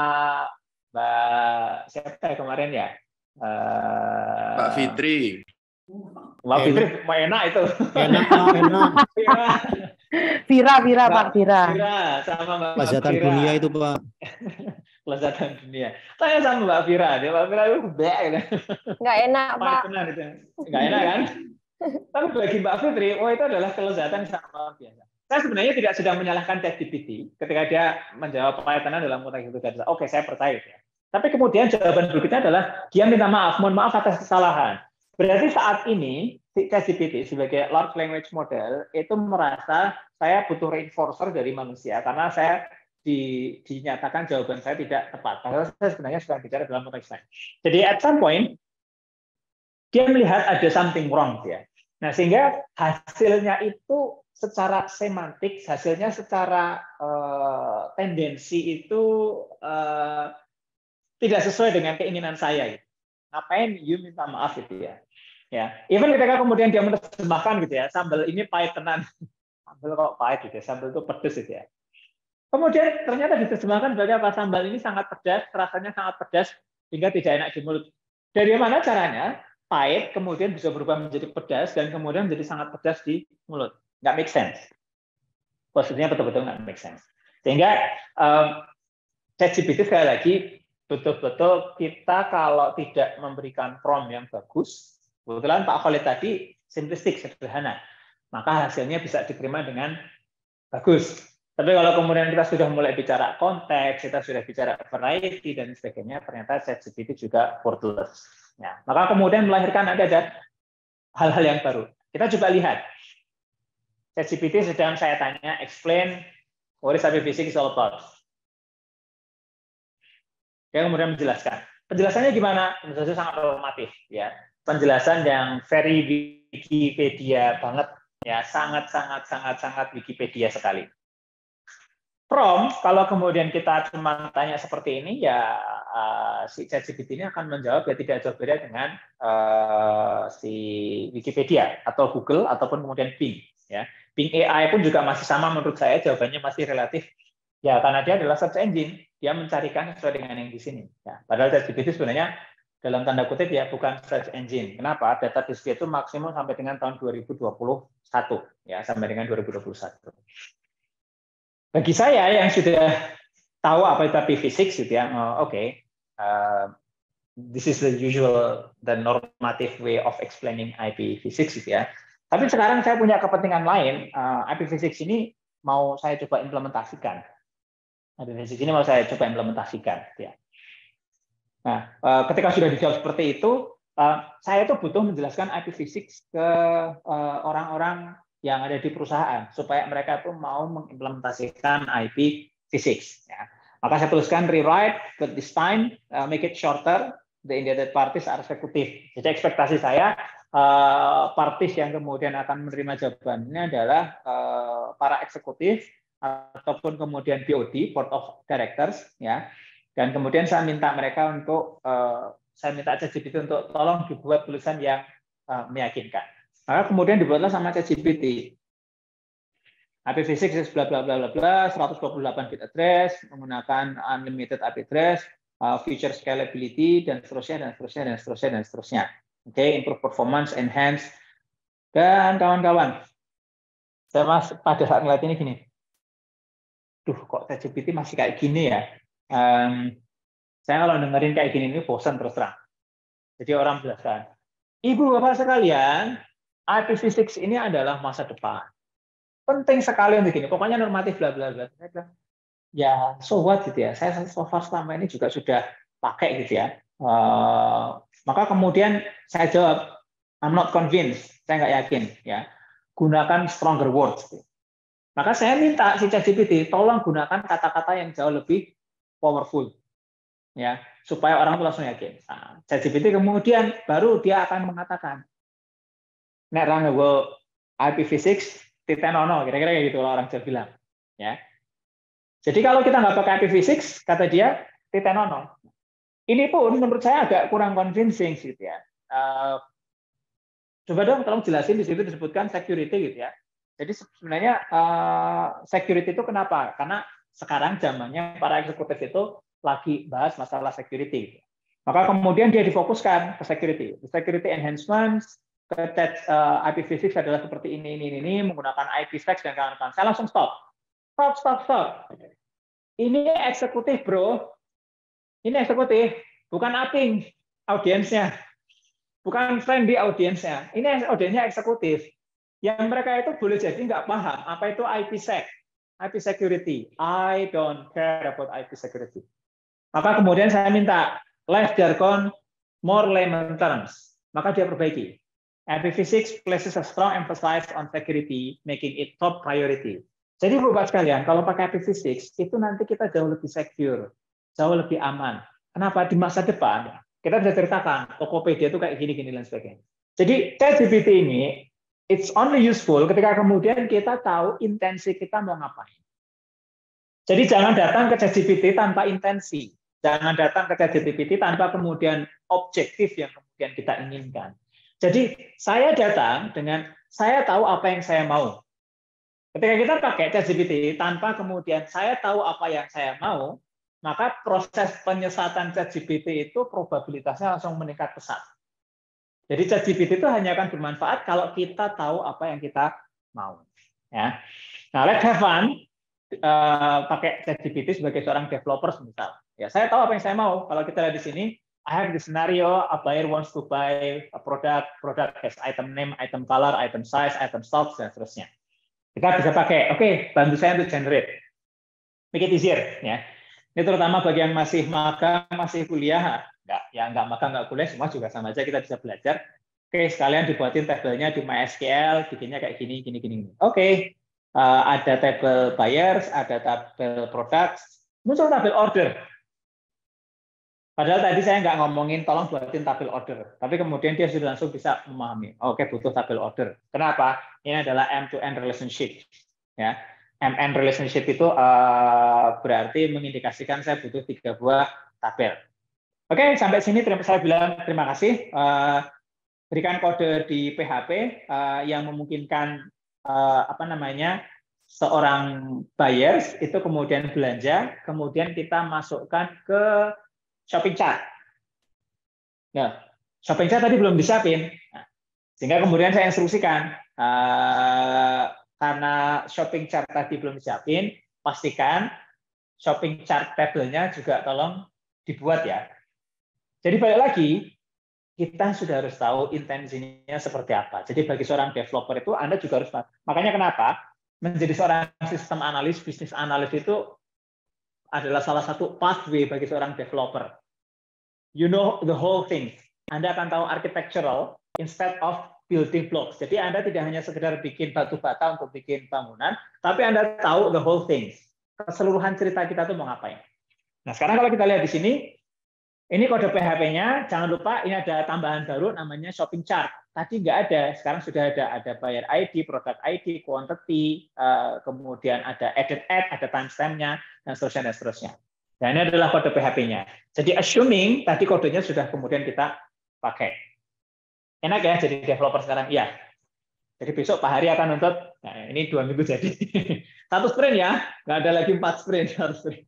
Mbak siapa ya kemarin ya? Mbak Fitri. Mbak Fitri, mau enak itu. Enak. Vira, Pak Vira. Vira, sama Mbak Kelezatan Vira. dunia itu Pak. Kelezatan dunia. Tanya sama Mbak Vira, dia Mbak Vira itu bek gitu. Nggak enak Pak. Nggak enak kan? Tapi bagi Mbak Fitri, oh itu adalah kelezatan yang sangat luar biasa. Saya sebenarnya tidak sedang menyalahkan ChatGPT ketika dia menjawab Pythonan dalam konteks itu. Oke, saya percaya ya. Tapi kemudian jawaban berikutnya adalah dia minta maaf, mohon maaf atas kesalahan. Berarti saat ini ChatGPT sebagai large language model itu merasa saya butuh reinforcer dari manusia karena saya dinyatakan jawaban saya tidak tepat. Padahal saya sebenarnya sedang bicara dalam konteks lain. Jadi at some point dia melihat ada something wrong ya. Nah sehingga hasilnya itu secara semantik, hasilnya secara tendensi itu tidak sesuai dengan keinginan saya. Gitu. Ngapain you minta maaf gitu ya? Ya, even ketika kemudian dia menerjemahkan gitu ya, sambal ini Pythonan, sambal kok pahit gitu ya, sambal itu pedas gitu ya. Kemudian ternyata diterjemahkan sebagai apa? Sambal ini sangat pedas, rasanya sangat pedas hingga tidak enak di mulut. Dari mana caranya? Pahit kemudian bisa berubah menjadi pedas dan kemudian menjadi sangat pedas di mulut. Nggak make sense. Posisinya betul-betul nggak make sense. Sehingga ChatGPT sekali lagi betul-betul kita kalau tidak memberikan prompt yang bagus, kebetulan Pak Khalid tadi simplistik, sederhana, maka hasilnya bisa diterima dengan bagus. Tapi kalau kemudian kita sudah mulai bicara konteks, kita sudah bicara variety dan sebagainya, ternyata ChatGPT juga worthless. Ya, maka kemudian melahirkan ada hal-hal yang baru. Kita coba lihat. ChatGPT sedang saya tanya, explain what is physics is all about. Dia kemudian menjelaskan. Penjelasannya gimana? Penjelasannya sangat normatif, ya. Penjelasan yang very Wikipedia banget ya, sangat Wikipedia sekali. Prompt, kalau kemudian kita cuma tanya seperti ini, ya si ChatGPT ini akan menjawab ya tidak jauh beda dengan si Wikipedia atau Google ataupun kemudian Bing. Ya, Bing AI pun juga masih sama menurut saya, jawabannya masih relatif ya, karena dia adalah search engine, dia mencarikan sesuai dengan yang di sini. Ya, padahal ChatGPT sebenarnya dalam tanda kutip ya bukan search engine. Kenapa? Database dia itu maksimum sampai dengan tahun 2021 ya, sampai dengan 2021. Bagi saya yang sudah tahu apa itu IP-Physics gitu ya, this is the usual, the normative way of explaining IP-Physics gitu ya. Tapi sekarang saya punya kepentingan lain, IP-Physics ini mau saya coba implementasikan. IP-Physics ini mau saya coba implementasikan gitu ya. Nah, ketika sudah dijawab seperti itu, saya itu butuh menjelaskan IP-Physics ke orang-orang yang ada di perusahaan supaya mereka tuh mau mengimplementasikan IP-Physics. Ya. Maka saya tuliskan rewrite, but this time make it shorter. The intended parties are executive. Jadi ekspektasi saya parties yang kemudian akan menerima jawabannya adalah para eksekutif ataupun kemudian BOD, Board of Directors, ya. Dan kemudian saya minta mereka untuk saya minta ChatGPT untuk tolong dibuat tulisan yang meyakinkan. Maka kemudian dibuatlah sama ChatGPT. IP-Physics is bla bla bla bla bla, 128 bit address, menggunakan unlimited IP address, feature scalability dan seterusnya dan seterusnya dan seterusnya dan seterusnya. Oke, improve performance, enhance dan kawan-kawan. Saya pada saat ngeliat ini gini. Duh, kok ChatGPT masih kayak gini ya? Saya kalau dengerin kayak gini ini bosan terus terang. Jadi orang jelaskan, Ibu Bapak sekalian, IP-Physics ini adalah masa depan. Penting sekali untuk gini. Pokoknya normatif bla bla bla. Ya, so what gitu ya. Saya so far selama ini juga sudah pakai gitu ya. Maka kemudian saya jawab, I'm not convinced. Saya nggak yakin ya. Gunakan stronger words. Gitu. Maka saya minta si ChatGPT tolong gunakan kata-kata yang jauh lebih powerful. Ya, supaya orang itu langsung yakin. Nah, ChatGPT kemudian baru dia akan mengatakan, nek rangewo IP-Physics titenono, kira-kira kayak gitu orang Jawa bilang. Ya. Jadi kalau kita nggak pakai IP-Physics, kata dia titenono. Ini pun menurut saya agak kurang convincing gitu ya. Coba dong tolong jelasin, di situ disebutkan security gitu ya. Jadi sebenarnya security itu kenapa? Karena sekarang zamannya para eksekutif itu lagi bahas masalah security. Gitu. Maka kemudian dia difokuskan ke security. Security enhancements, ke IP-Physics adalah seperti ini, menggunakan IP-Stack dan kawan-kawan. Saya langsung stop. Ini eksekutif, bro. Ini eksekutif, bukan aping audiensnya. Bukan friendly audiensnya. Ini audiensnya eksekutif. Yang mereka itu boleh jadi nggak paham apa itu IPsec, IP security. I don't care about IP security. Maka kemudian saya minta less jargon, more layman terms. Maka dia perbaiki. IP-Physics places a strong emphasis on security, making it top priority. Jadi Bapak sekalian, kalau pakai IP-Physics, itu nanti kita jauh lebih secure, jauh lebih aman. Kenapa? Di masa depan, kita bisa ceritakan, Tokopedia itu kayak gini-gini dan sebagainya. Jadi ChatGPT ini, it's only useful ketika kemudian kita tahu intensi kita mau ngapain. Jadi jangan datang ke ChatGPT tanpa intensi. Jangan datang ke ChatGPT tanpa kemudian objektif yang kemudian kita inginkan. Jadi saya datang dengan saya tahu apa yang saya mau. Ketika kita pakai ChatGPT tanpa kemudian saya tahu apa yang saya mau, maka proses penyesatan ChatGPT itu probabilitasnya langsung meningkat pesat. Jadi ChatGPT itu hanya akan bermanfaat kalau kita tahu apa yang kita mau. Ya. Nah, let's have fun pakai ChatGPT sebagai seorang developer misal. Ya, saya tahu apa yang saya mau. Kalau kita lihat di sini, I have the scenario, a buyer wants to buy a product has item name, item color, item size, item stock, dan seterusnya. Kita bisa pakai, oke, bantu saya untuk generate. Make it easier. Ya. Ini terutama bagi yang masih magang, masih kuliah, nggak magang, nggak kuliah, semua juga sama aja, kita bisa belajar. Oke, sekalian dibuatin tabelnya di MySQL, bikinnya kayak gini. Oke, ada tabel buyers, ada tabel products, muncul tabel order. Padahal tadi saya nggak ngomongin tolong buatin tabel order, tapi kemudian dia sudah langsung bisa memahami. Oke, butuh tabel order. Kenapa? Ini adalah M2N relationship. Ya, MN relationship itu berarti mengindikasikan saya butuh 3 buah tabel. Oke, sampai sini saya bilang terima kasih. Berikan kode di PHP yang memungkinkan seorang buyers itu kemudian belanja, kemudian kita masukkan ke shopping chart. Nah, shopping chart tadi belum disiapin, sehingga kemudian saya instruksikan karena shopping chart tadi belum disiapin, pastikan shopping chart tabelnya juga tolong dibuat ya. Jadi balik lagi, kita sudah harus tahu intensinya seperti apa. Jadi bagi seorang developer itu Anda juga harus tahu. Makanya kenapa menjadi seorang sistem analis, bisnis analis itu adalah salah satu pathway bagi seorang developer. You know the whole thing. Anda akan tahu architectural instead of building blocks. Jadi Anda tidak hanya sekedar bikin batu bata untuk bikin bangunan, tapi Anda tahu the whole thing. Keseluruhan cerita kita tuh mau ngapain. Nah, sekarang kalau kita lihat di sini, ini kode PHP-nya. Jangan lupa ini ada tambahan baru namanya shopping chart. Tadi nggak ada, sekarang sudah ada. Ada buyer ID, product ID, quantity, kemudian ada edit ad, ada timestamp-nya, dan seterusnya, dan seterusnya. Dan ini adalah kode PHP-nya. Jadi assuming tadi kodenya sudah kemudian kita pakai. Enak ya jadi developer sekarang? Iya. Jadi besok Pak Hari akan nuntut, nah ini 2 minggu jadi. 1 sprint ya, nggak ada lagi 4 sprint. 1 sprint.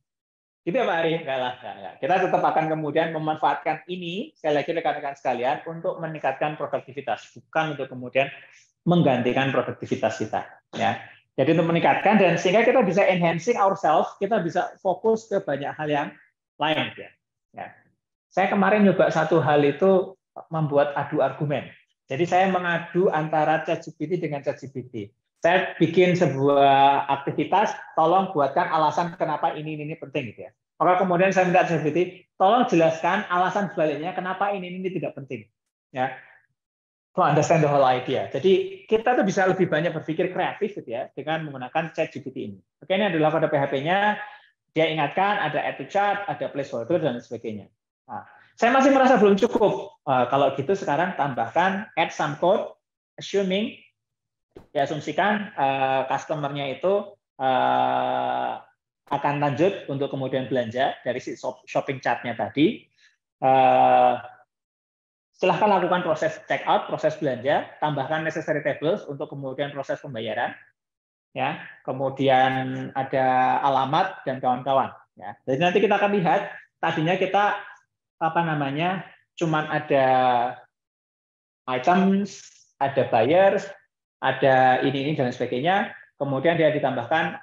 Gitu ya Pak Hari? Enggak lah. Enggak. Kita tetap akan kemudian memanfaatkan ini, sekali lagi rekan-rekan sekalian, untuk meningkatkan produktivitas. Bukan untuk kemudian menggantikan produktivitas kita. Ya. Jadi untuk meningkatkan, dan sehingga kita bisa enhancing ourselves, kita bisa fokus ke banyak hal yang lain. Ya. Saya kemarin nyoba satu hal itu membuat adu argumen. Jadi saya mengadu antara ChatGPT dengan ChatGPT. Saya bikin sebuah aktivitas, tolong buatkan alasan kenapa ini penting gitu ya. Maka kemudian saya minta ChatGPT, tolong jelaskan alasan sebaliknya kenapa ini tidak penting. Ya. To understand the whole idea. Jadi kita tuh bisa lebih banyak berpikir kreatif gitu ya dengan menggunakan ChatGPT ini. Oke, ini adalah kode PHP-nya. Dia ingatkan ada add to chart, ada placeholder dan sebagainya. Nah, saya masih merasa belum cukup. Kalau gitu sekarang tambahkan add some code, assuming diasumsikan customer-nya itu akan lanjut untuk kemudian belanja dari si shopping chart-nya tadi. Silahkan lakukan proses check out, proses belanja, tambahkan necessary tables untuk kemudian proses pembayaran. Ya, kemudian ada alamat dan kawan-kawan. Ya, jadi nanti kita akan lihat. Tadinya kita cuman ada items, ada buyers, ada ini dan sebagainya. Kemudian dia ditambahkan,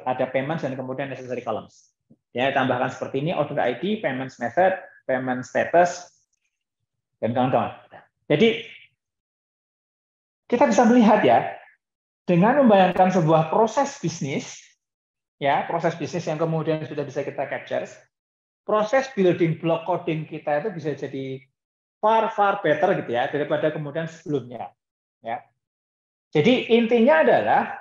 ada payments dan kemudian necessary columns. Ya, tambahkan seperti ini: order ID, payments method, payment status, dan kawan-kawan. Jadi kita bisa melihat ya, dengan membayangkan sebuah proses bisnis, ya proses bisnis yang kemudian sudah bisa kita capture, proses building block coding kita itu bisa jadi far better gitu ya daripada kemudian sebelumnya. Ya. Jadi intinya adalah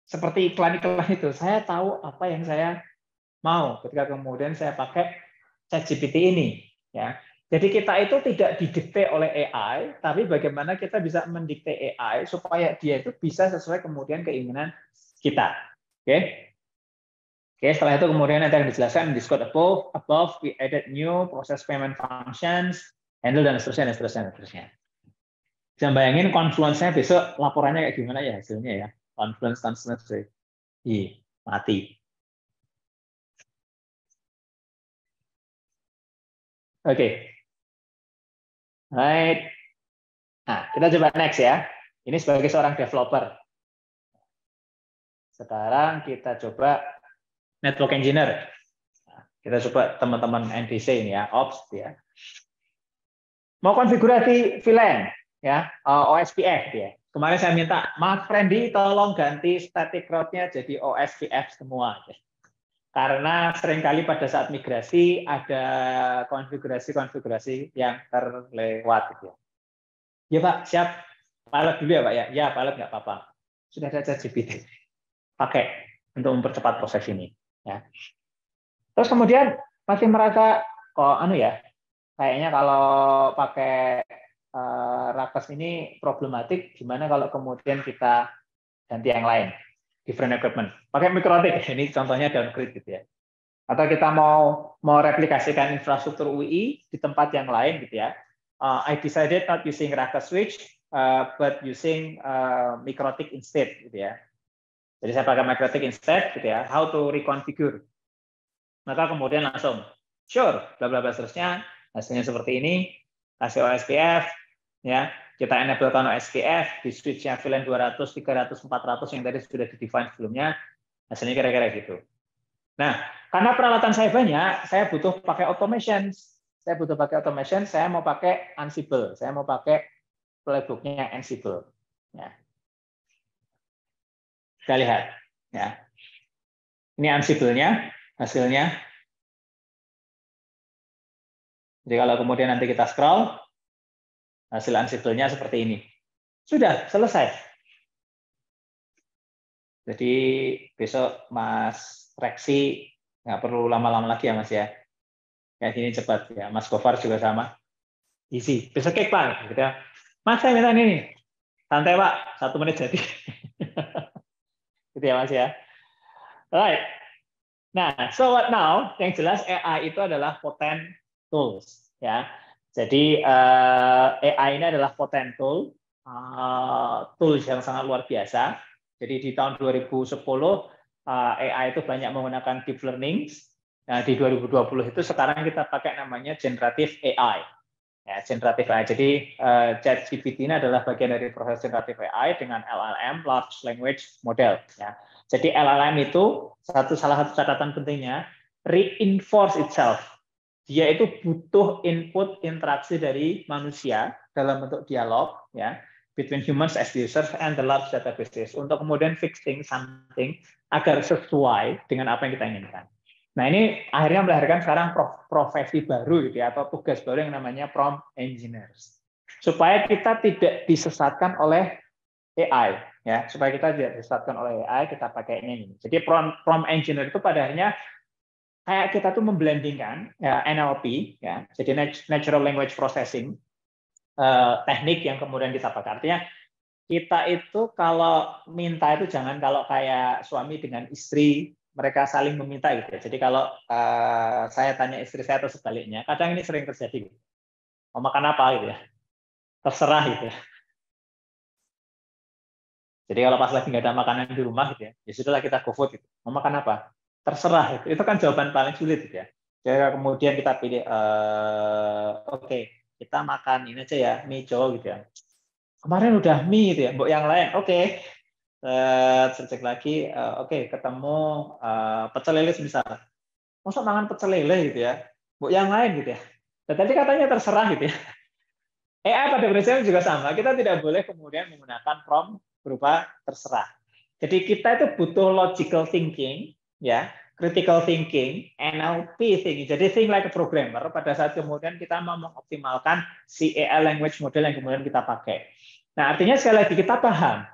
seperti iklan-iklan itu, saya tahu apa yang saya mau ketika kemudian saya pakai ChatGPT ini. Ya. Jadi kita itu tidak didikte oleh AI, tapi bagaimana kita bisa mendikte AI supaya dia itu bisa sesuai kemudian keinginan kita. Oke. Oke, setelah itu kemudian nanti akan dijelaskan di code above we added new process payment functions, handle dan seterusnya. Bisa bayangin Confluence-nya besok laporannya kayak gimana ya hasilnya ya. Confluence mati. Oke. Right. Nah, kita coba next ya. Ini sebagai seorang developer. Sekarang kita coba network engineer. Nah, kita coba teman-teman NDC ini ya, Ops ya. Mau konfigurasi VLAN ya, OSPF ya. Kemarin saya minta, Mas Friendly tolong ganti static route-nya jadi OSPF semua. Ya. Karena seringkali pada saat migrasi ada konfigurasi yang terlewat gitu ya. Ya Pak, siap. Pilot dulu ya Pak ya. Ya, pilot nggak apa-apa. Sudah ada ChatGPT. Pakai untuk mempercepat proses ini. Ya. Terus kemudian masih merasa kok kayaknya kalau pakai Rakes ini problematik, gimana kalau kemudian kita ganti yang lain, different equipment, pakai mikrotik, ini contohnya downgrade gitu ya. Atau kita mau replikasikan infrastruktur UI di tempat yang lain gitu ya. I decided not using Rakes switch, but using mikrotik instead gitu ya. Jadi saya pakai mikrotik instead gitu ya. How to reconfigure? Maka kemudian langsung sure, bla bla bla seterusnya, hasilnya seperti ini, kasih OSPF, ya kita enablekan OSPF di switch-nya VLAN 200, 300, 400 yang tadi sudah di-define sebelumnya, hasilnya kira-kira gitu. Nah, karena peralatan saya banyak, saya butuh pakai automation. Saya mau pakai Ansible, saya mau pakai playbook-nya Ansible. Ya. Kita lihat, ya. Ini Ansible-nya, hasilnya. Jadi kalau kemudian nanti kita scroll, hasil Ansible-nya seperti ini. Sudah, selesai. Jadi besok Mas Reksi nggak perlu lama-lama lagi ya Mas ya. Kayak gini cepat ya. Mas Gofar juga sama. Easy. Besok cake Pak. Gitu ya. Mas saya minta ini. Santai Pak, 1 menit jadi. Gitu ya Mas ya. Alright. Nah, so what now? Yang jelas AI itu adalah potent tools, ya. Jadi AI ini adalah potent tool, tools yang sangat luar biasa. Jadi di tahun 2010 AI itu banyak menggunakan deep learning. Nah, di 2020 itu sekarang kita pakai namanya generative AI. Ya, generative AI. Jadi ChatGPT ini adalah bagian dari proses generative AI dengan LLM, large language model. Ya. Jadi LLM itu salah satu catatan pentingnya reinforce itself. Dia itu butuh input interaksi dari manusia dalam bentuk dialog, ya, between humans as users and the large databases untuk kemudian fixing something agar sesuai dengan apa yang kita inginkan. Nah ini akhirnya melahirkan sekarang profesi baru gitu ya, atau tugas baru yang namanya prompt engineers. Supaya kita tidak disesatkan oleh AI, ya, supaya kita tidak disesatkan oleh AI, kita pakai ini. Jadi prompt engineer itu pada akhirnya kayak kita tuh memblendingkan ya, NLP, ya, jadi natural language processing, teknik yang kemudian kita pakai. Artinya kita itu kalau minta itu jangan kalau kayak suami dengan istri mereka saling meminta gitu ya. Jadi kalau saya tanya istri saya atau sebaliknya, kadang ini sering terjadi. Gitu. Mau makan apa gitu ya? Terserah gitu ya. Jadi kalau pas lagi nggak ada makanan di rumah gitu ya sudahlah kita go food gitu. Mau makan apa? Terserah itu kan jawaban paling sulit gitu ya. Jadi kemudian kita pilih oke, kita makan ini aja ya, mie Jo gitu ya. Kemarin udah mie gitu ya, mbok yang lain. Oke. Cek lagi oke, ketemu pecel lele misal. Masa makan pecel lele gitu ya. Mbok yang lain gitu ya. Dan tadi katanya terserah gitu ya. AI pada prinsipnya juga sama. Kita tidak boleh kemudian menggunakan prompt berupa terserah. Jadi kita itu butuh logical thinking, ya, critical thinking, NLP thinking. Jadi think like a programmer pada saat kemudian kita mau mengoptimalkan si AI language model yang kemudian kita pakai. Nah, artinya sekali lagi kita paham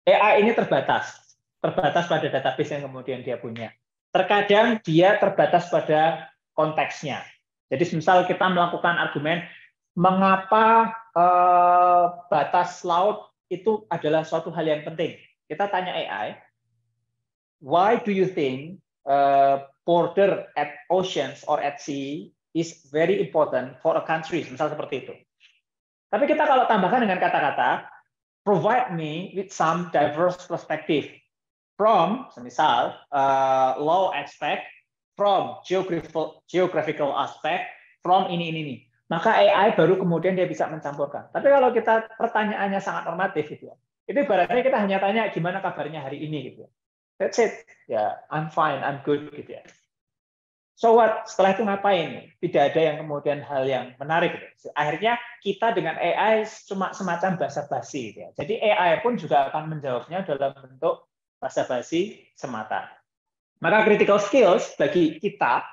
AI ini terbatas pada database yang kemudian dia punya. Terkadang dia terbatas pada konteksnya. Jadi misal kita melakukan argumen mengapa batas laut itu adalah suatu hal yang penting. Kita tanya AI, why do you think border at oceans or at sea is very important for a country? Misal seperti itu. Tapi kita kalau tambahkan dengan kata-kata, provide me with some diverse perspective from, misal, law aspect, from geographical aspect, from ini. Maka AI baru kemudian dia bisa mencampurkan. Tapi kalau kita pertanyaannya sangat normatif gitu ya, itu ibaratnya kita hanya tanya gimana kabarnya hari ini gitu. That's it. Ya, I'm fine, I'm good gitu ya. So what? Setelah itu ngapain? Tidak ada yang kemudian hal yang menarik gitu. Akhirnya kita dengan AI cuma semacam basa-basi gitu ya. Jadi AI pun juga akan menjawabnya dalam bentuk basa-basi semata. Maka critical skills bagi kita,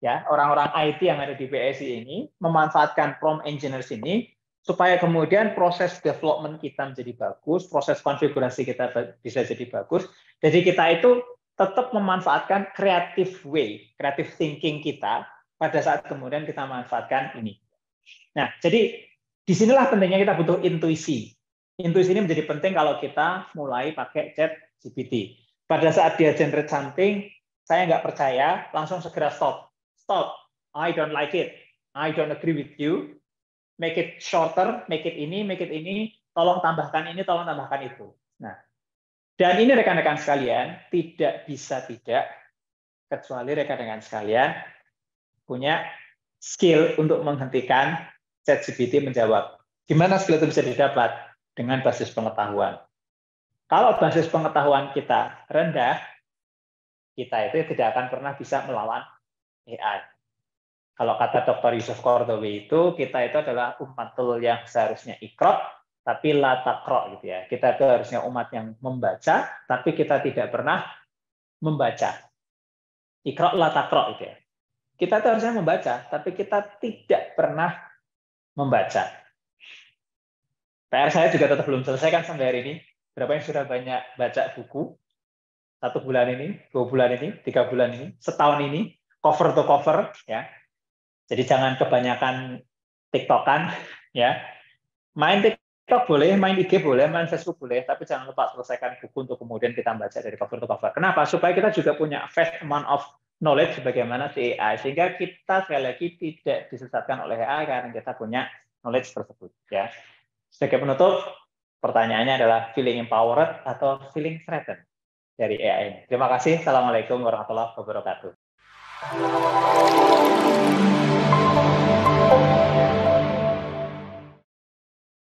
ya, orang-orang IT yang ada di BSI ini memanfaatkan prompt engineers ini supaya kemudian proses development kita menjadi bagus, proses konfigurasi kita bisa jadi bagus. Jadi kita itu tetap memanfaatkan creative way, creative thinking kita pada saat kemudian kita manfaatkan ini. Nah, jadi disinilah pentingnya kita butuh intuisi. Intuisi ini menjadi penting kalau kita mulai pakai ChatGPT. Pada saat dia generate something, saya nggak percaya, langsung segera stop. Stop. I don't like it. I don't agree with you. Make it shorter, make it ini, tolong tambahkan ini, tolong tambahkan itu. Nah, dan ini rekan-rekan sekalian, tidak bisa tidak, kecuali rekan-rekan sekalian punya skill untuk menghentikan ChatGPT menjawab. Gimana skill itu bisa didapat? Dengan basis pengetahuan. Kalau basis pengetahuan kita rendah, kita itu tidak akan pernah bisa melawan AI. Kalau kata Dr. Yusuf Qaradawi itu, kita itu adalah ummatul yang seharusnya iqra, tapi la taqra gitu ya. Kita itu harusnya umat yang membaca, tapi kita tidak pernah membaca. Iqra la taqra gitu ya. Kita itu harusnya membaca, tapi kita tidak pernah membaca. PR saya juga tetap belum selesai kan sampai hari ini. Berapa yang sudah banyak baca buku? 1 bulan ini, 2 bulan ini, 3 bulan ini, setahun ini, cover to cover, ya. Jadi jangan kebanyakan TikTokan, ya. Main TikTok boleh, main IG boleh, main Facebook boleh, tapi jangan lupa selesaikan buku untuk kemudian kita baca dari cover to cover. Kenapa? Supaya kita juga punya vast amount of knowledge bagaimana si AI, sehingga kita sekali lagi tidak disesatkan oleh AI karena kita punya knowledge tersebut, ya. Sebagai penutup, pertanyaannya adalah feeling empowered atau feeling threatened dari AI ini. Terima kasih. Assalamualaikum warahmatullahi wabarakatuh.